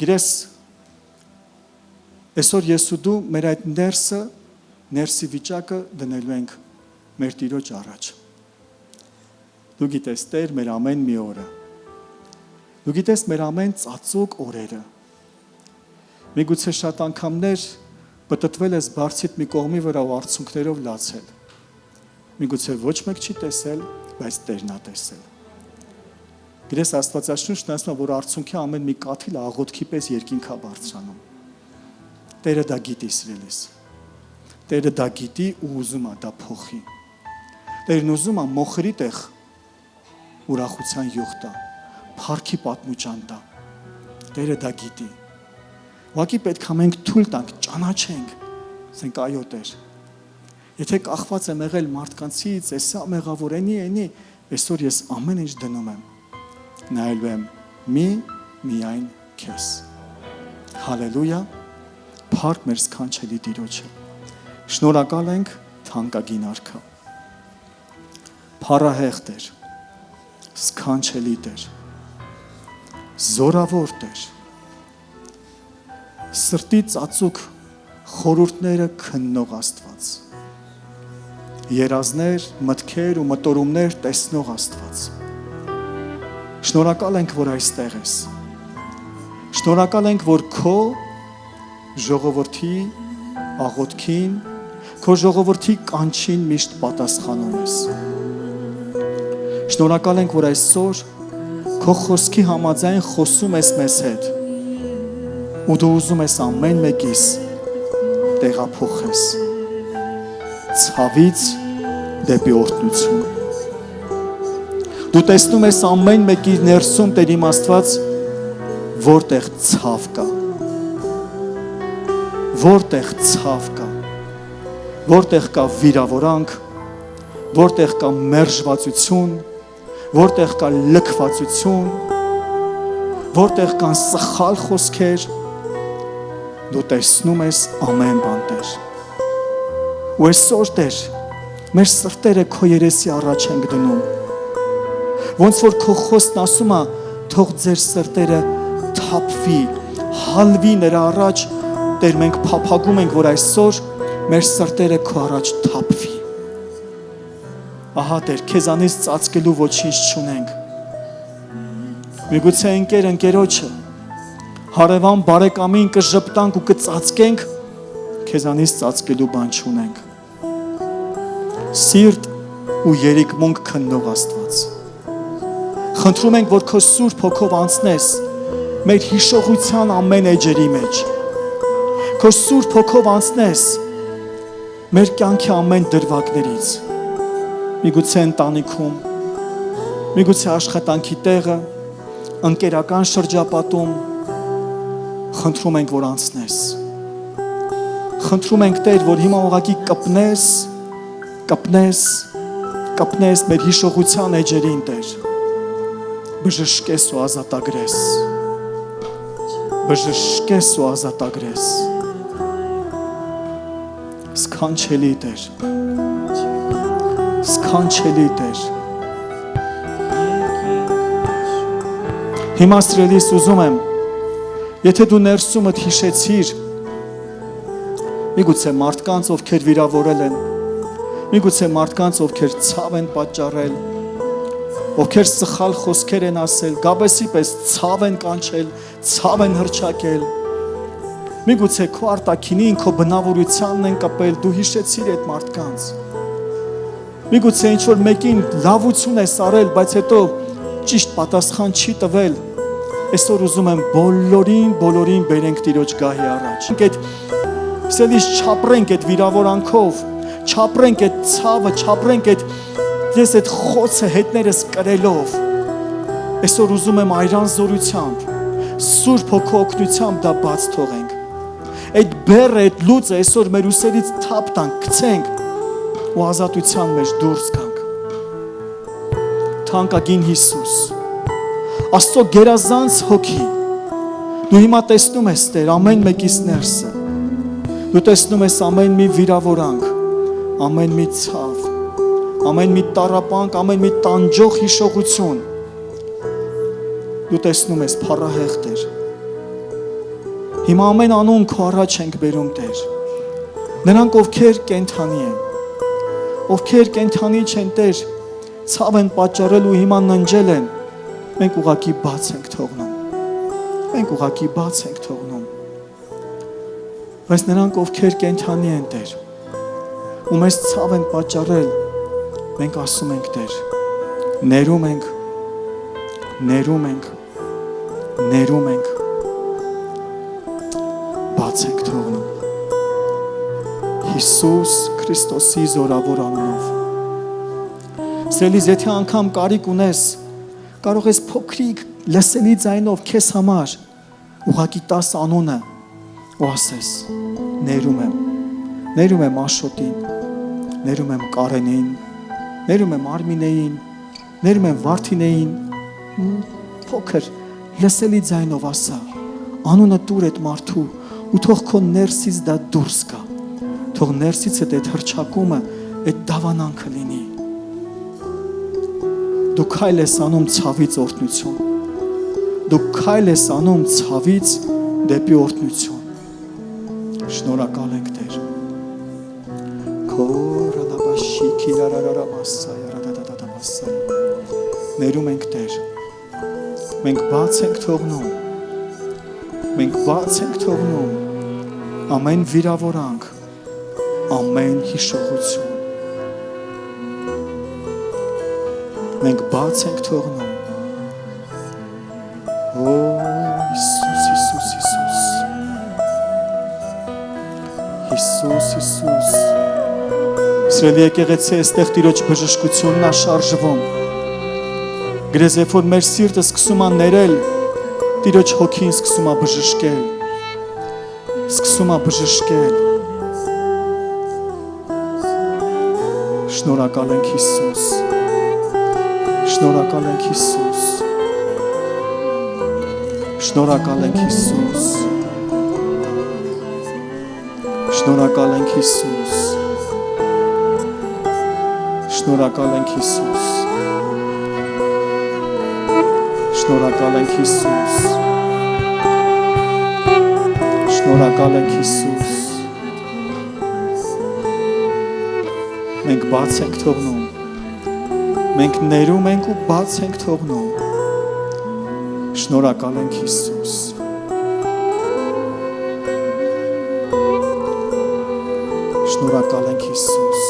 Speaker 1: Գիտես, այսօր ես ու դու մեր այդ ներսի վիճակը դնելու ենք մեր Տիրոջ առաջ։ Դու գիտես, Տեր, մեր ամեն մի օրը։ Դու գիտես մեր ամեն ծածուկ օրերը։ Միգուցե շատ անգամներ պտտվել ես բարձիդ մի կողմի վրա ու արցունքներով լացել։ Միգուցե ոչ մեկ չի տեսել, բայց Տերն է տեսել։ Գիտես, Աստվածաշունչն ասում է, որ արցունքի ամեն մի կաթիլը աղոթքի պես երկինք է բարձրանում։ Տերը դա գիտի, սիրելիս։ Տերը դա գիտի ու ուզում է դա փոխի։ Տերն ուզում է մոխրի տեղ ուրախության յուղ տա, փառքի պատմուճան տա։ Տերը դա գիտի։ Ուղղակի պետք է մենք թույլ տանք, ճանաչենք, ասենք այո Տեր։ Եթե կախված եմ եղել մարդկանցից, էսա մեղավոր էնի, այսօր ես ամեն ինչ դնում եմ։ Նայելու եմ միայն քեզ։ Հալելույա, փառք մեր սքանչելի Տիրոջը։ Շնորհակալ ենք թանկագին Արքա։ Փառահեղ Տեր, սքանչելի Տեր, զորավոր Տեր, սրտի ծածուկ խորհուրդները քննող Աստված, երազներ, մտքեր ու մտորումներ տեսնող Աստված։ Շնորհակալ ենք, որ այստեղ ես։ Շնորհակալ ենք, որ քո ժողովրդի աղոթքին, քո ժողովրդի կանչին միշտ պատասխանում ես։ Շնորհակալ ենք, որ այսօր քո խոսքի համաձայն խոսում ես մեզ հետ։ Ու դու ուզում ես ամեն մեկիս տեղափոխես ցավից դեպի օրհնություն։ Դու տեսնում ես ամեն մեկի ներսում, Տեր իմ Աստված, որտեղ ցավ կա։ Որտեղ ցավ կա։ Որտեղ կա վիրավորանք, որտեղ կա մերժվածություն, որտեղ կա լքվածություն, որտեղ կան սխալ խոսքեր, դու տեսնում ես ամեն բան, Տեր։ Ու այսօր, Տեր, մեր սրտերը քո երեսի առաջ ենք դնում։ Ոնց որ քո խոսքն ասում է, թող ձեր սրտերը թափվի, հալվի նրա առաջ, Տեր, մենք փափագում ենք, որ այսօր մեր սրտերը քո առաջ թափվի։ Ահա Տեր, քեզանից ծածկելու ոչինչ չունենք։ Միգուցե ընկերոջը, հարևան բարեկամին կժպտանք ու կծածկենք, քեզանից ծածկելու բան չունենք։ Սիրտ ու երիկմունք քննող Աստված, Խնդրում ենք, որ քո Սուրբ Հոգով անցնես մեր հիշողության ամեն էջերի մեջ։ Քո Սուրբ Հոգով անցնես մեր կյանքի ամեն դրվագներից։ Միգուցե ընտանիքում, միգուցե աշխատանքի տեղը, ընկերական շրջապատում, խնդրում ենք, որ անցնես։ Խնդրում ենք, Տեր, որ հիմա ուղղակի կպնես մեր հիշողության էջերին, Տեր, բժշկես ու ազատագրես, բժշկես ու ազատագրես, սքանչելի Տեր, սքանչելի Տեր։ Հիմա սիրելիս ուզում եմ, եթե դու ներսումդ հիշեցիր, միգուցե մարդկանց, ովքեր վիրավորել են, միգուցե մարդկանց, ովքեր ցավ են պատճառել, ովքեր սխալ խոսքեր են ասել, գաբեսի պես ցավ են կանչել, ցավ են հռչակել, միգուցե քո արտաքինին, քո բնավորությանն են կպել, դու հիշեցիր այդ մարդկանց, միգուցե ինչ-որ մեկին լավություն ես արել, բայց հետո ճիշտ պատասխան չի տվել, այսօր ուզում եմ բոլորին բերենք Տիրոջ գահի առաջ։ Սելիս չապրենք այդ վիրավորանքով, չապրենք այդ ցավը, չապրենք ես այդ խոցը հետներս կրելով։ Այսօր ուզում եմ այրանզորությամբ, Սուրբ Հոգու օգնությամբ դա բաց թողենք։ Այդ բեռը, այդ լուծը այսօր մեր ուսերից թափ տանք, գցենք ու ազատության մեջ դուրս գանք։ Թանկագին Հիսուս, Աստծո գերազանց Հոգի, դու հիմա տեսնում ես, Տեր, ամեն մեկիս ներսը, դու տեսնում ես ամեն մի վիրավորանք, ամեն մի ցավ, ամեն մի տառապանք, ամեն մի տանջող հիշողություն, դու տեսնում ես փառահեղ, Տեր, հիմա ամեն անուն քո առաջ ենք բերում, Տեր, նրանք ովքեր կենդանի են, ովքեր կենդանի չեն, Տեր, ցավ են պատճառել ու հիմա ննջել են, մենք ուղղակի բաց ենք թողնում, մենք ուղղակի բաց ենք թողնում, բայց նրանք ովքեր կենդանի են, Տեր, ու մեզ ցավ են պատճառել, մենք ասում ենք, Տեր, ներում ենք, ներում ենք, ներում ենք, բաց ենք թողնում, Հիսուս Քրիստոսի զորավոր անունով, սիրելիս, եթե անգամ կարիք ունես, կարող ես փոքրիկ լսելի ձայնով քեզ համար ուղղակի տաս անունը ու ասես ներում եմ Աշոտին, ներում եմ Կարենին, ներում եմ Արմինեին, ներում եմ Վարդինեին, փոքր լսելի ձայնով ասա, անունը տուր այդ մարդու ու թող քո ներսից դա դուրս գա, թող ներսից այդ հռչակումը, այդ դավանանքը լինի։ Դու քայլ ես անում ցավից օրհնություն, դու քայլ ես անում ցավից դեպի օրհնություն, շնորհակալ ենք, Տեր, ներում ենք, Տեր, մենք բաց ենք թողնում, ամեն վիրավորանք, ամեն հիշողություն, մենք բաց ենք թողնում, Հիսուս, սիրելի եկեղեցի, այստեղ Տիրոջ բժշկությունն է շարժվում, գրեզ երբ որ մեր սիրտը սկսում է ներել, Տիրոջ Հոգին սկսում է բժշկել, շնորհակալ ենք Հիսուս, շնորհակալ ենք Հիսուս, շնորհակալ ենք Հիսուս, շնորհակալ ենք Հիսուս, շնորհակալ ենք Հիսուս, շնորհակալ ենք Հիսուս, շնորհակալ ենք Հիսուս, մենք բաց ենք թողնում, մենք ներում ենք ու բաց ենք թողնում, շնորհակալ ենք Հիսուս, շնորհակալ ենք Հիսուս,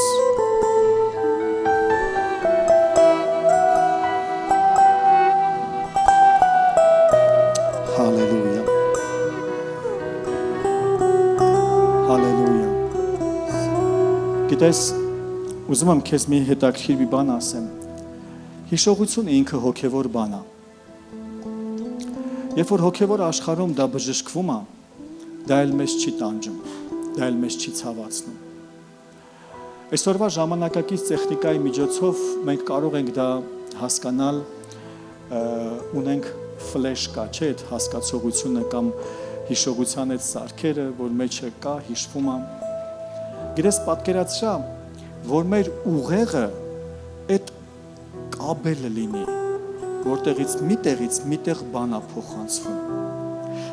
Speaker 1: Գիտես, ուզում եմ քեզ մի հետաքրքիր մի բան ասեմ։ Հիշողությունը ինքը հոգևոր բան է։ Երբ որ հոգևոր աշխարհում դա բժշկվում է, դա էլ մեզ չի տանջում, դա էլ մեզ չի ցավացնում։ Այսօրվա ժամանակակից տեխնիկայի միջոցով մենք կարող ենք դա հասկանալ, ունենք ֆլեշ կա, չէ՞, այդ հասկացողությունը կամ հիշողության այդ սարքերը, որ մեջը կա, հիշվում է։ Գիտես, պատկերացրա, որ մեր ուղեղը այդ կաբելը լինի, որտեղից միտեղ բան է փոխանցվում։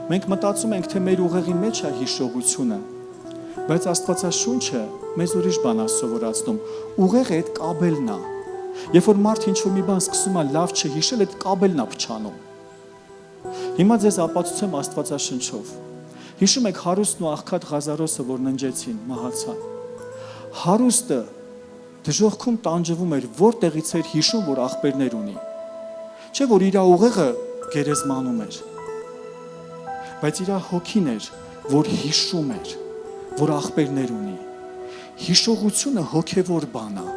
Speaker 1: Մենք մտածում ենք, թե մեր ուղեղի մեջ է հիշողությունը, բայց Աստվածաշունչը մեզ ուրիշ բան է սովորացնում։ Ուղեղը այդ կաբելն է։ Երբ որ մարդ ինչ-որ մի բան սկսում է լավ չհիշել, այդ կաբելն է փչանում։ Հիմա ձեզ ապացուցեմ Աստվածաշնչով։ Հիշում եք հարուստն ու աղքատ Ղազարոսը, որ ննջեցին, մահացան։ Հարուստը դժոխքում տանջվում էր, որտեղից էր հիշում, որ աղբերներ ունի։ Չէ՞ որ իր ուղեղը գերեզմանում էր։ Բայց իր հոգին էր, որ հիշում էր, որ աղբերներ ունի։ Հիշողությունը հոգևոր բան է։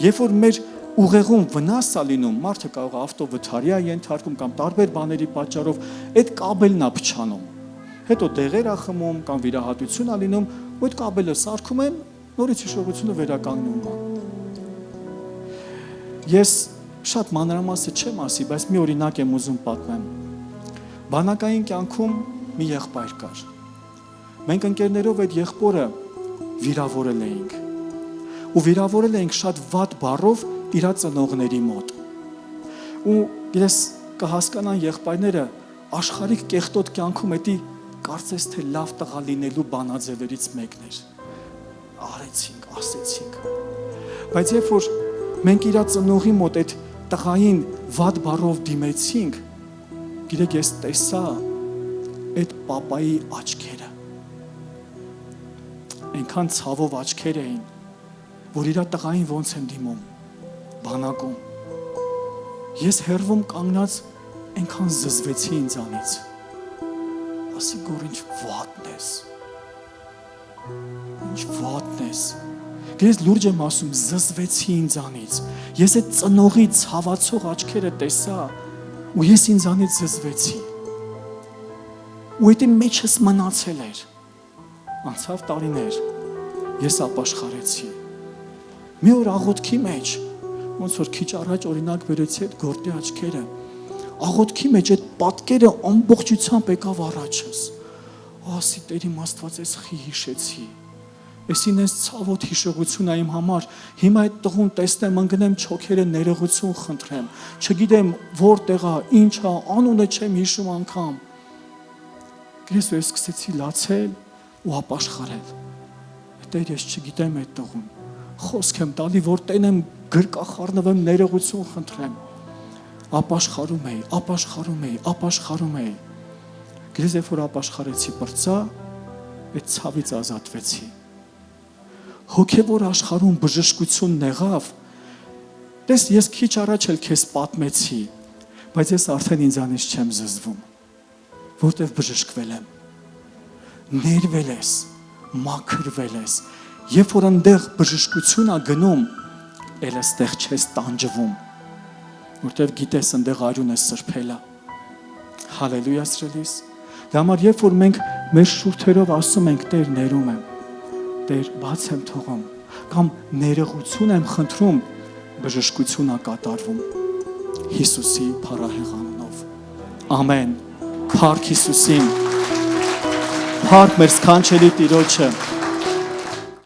Speaker 1: Երբ որ մեր ուղեղում վնաս է լինում, մարդը կարող է ավտովթարի է ենթարկում կամ տարբեր բաների պատճառով այդ կաբելն է փչանում։ Հետո դեղեր է խմում կամ վիրահատություն է լինում, ու այդ կաբելը սարքում են, նորից հիշողությունը վերականգնում է։ Ես շատ մանրամասը չեմ ասի, բայց մի օրինակ եմ ուզում պատմեմ։ Բանակային կյանքում մի եղբայր կար։ Մենք ընկերներով այդ եղբորը վիրավորել էինք։ Ու վիրավորել էինք շատ վատ բառով իր ծնողների մոտ։ Ու ես կհասկանան եղբայրները աշխարհիկ կեղտոտ կյանքում էդի կարծես թե լավ տղա լինելու բանաձևերից մեկն էր։ Արեցինք, ասեցինք։ Բայց երբ որ մենք իր ծնողի մոտ այդ տղային վատ բառով դիմեցինք, գիտեք, ես տեսա այդ պապայի աչքերը։ Այնքան ցավով աչքեր էին, որ իր տղային ոնց եմ դիմում, բանակում։ Ես հերվում կանգնած այնքան զզվեցի ինձանից։ Ասի գոր ինչ վատն ես։ Ինչ վատն ես։ Ես լուրջ եմ ասում, զզվեցի ինձանից։ Ես այդ ծնողի ցավացող աչքերը տեսա, ու ես ինձանից զզվեցի։ Ու այդ մեջս մնացել էր։ Անցավ տարիներ, ես ապաշխարեցի։ Մի օր աղոթքի մեջ, ոնց որ քիչ առաջ օրինակ վերեցի այդ գործի աչքերը, աղոթքի մեջ այդ պատկերը ամբողջությամբ եկավ առաջս։ Ասի Տեր իմ Աստված, ես խի հիշեցի։ Էսին ես ցավոտ հիշողություն է իմ համար։ Հիմա այդ տղուն տեսնեմ, ընկնեմ չոքերը ներողություն խնդրեմ։ Չգիտեմ որտեղ է, ինչ է, անունը չեմ հիշում անգամ։ Ես սկսեցի լացել ու ապաշխարել։ Տեր, ես չգիտեմ այդ տղուն։ Խոսք եմ տալի, որ տենեմ գրկախառնվեմ, ներողություն խնդրեմ։ Ապաշխարում էի։ Գրեզ երբ որ ապաշխարեցի բրծա, այդ ցավից ազատվեցի։ Հոգևոր աշխարհում բժշկությունն եղավ։ Տես, ես քիչ առաջ էլ քեզ պատմեցի, բայց ես արդեն ինձանից չեմ զզվում, որտև բժշկվել եմ։ Ներվել ես, մաքրվել ես, երբ որ այնտեղ բժշկություն է գնում, էլ այստեղ չես տանջվում, որտեղ գիտես այնտեղ արյուն է սրբել է։ Հալելույա սրելիս։ Դա համար երբ որ մենք մեր շուրթերով ասում ենք Տեր ներում եմ, Տեր բաց եմ թողում, կամ ներողություն եմ խնդրում, բժշկություն է կատարվում Հիսուսի փառահեղ անունով։ Ամեն։ Փառք Հիսուսին։ Փառք մեր սքանչելի Տիրոջը։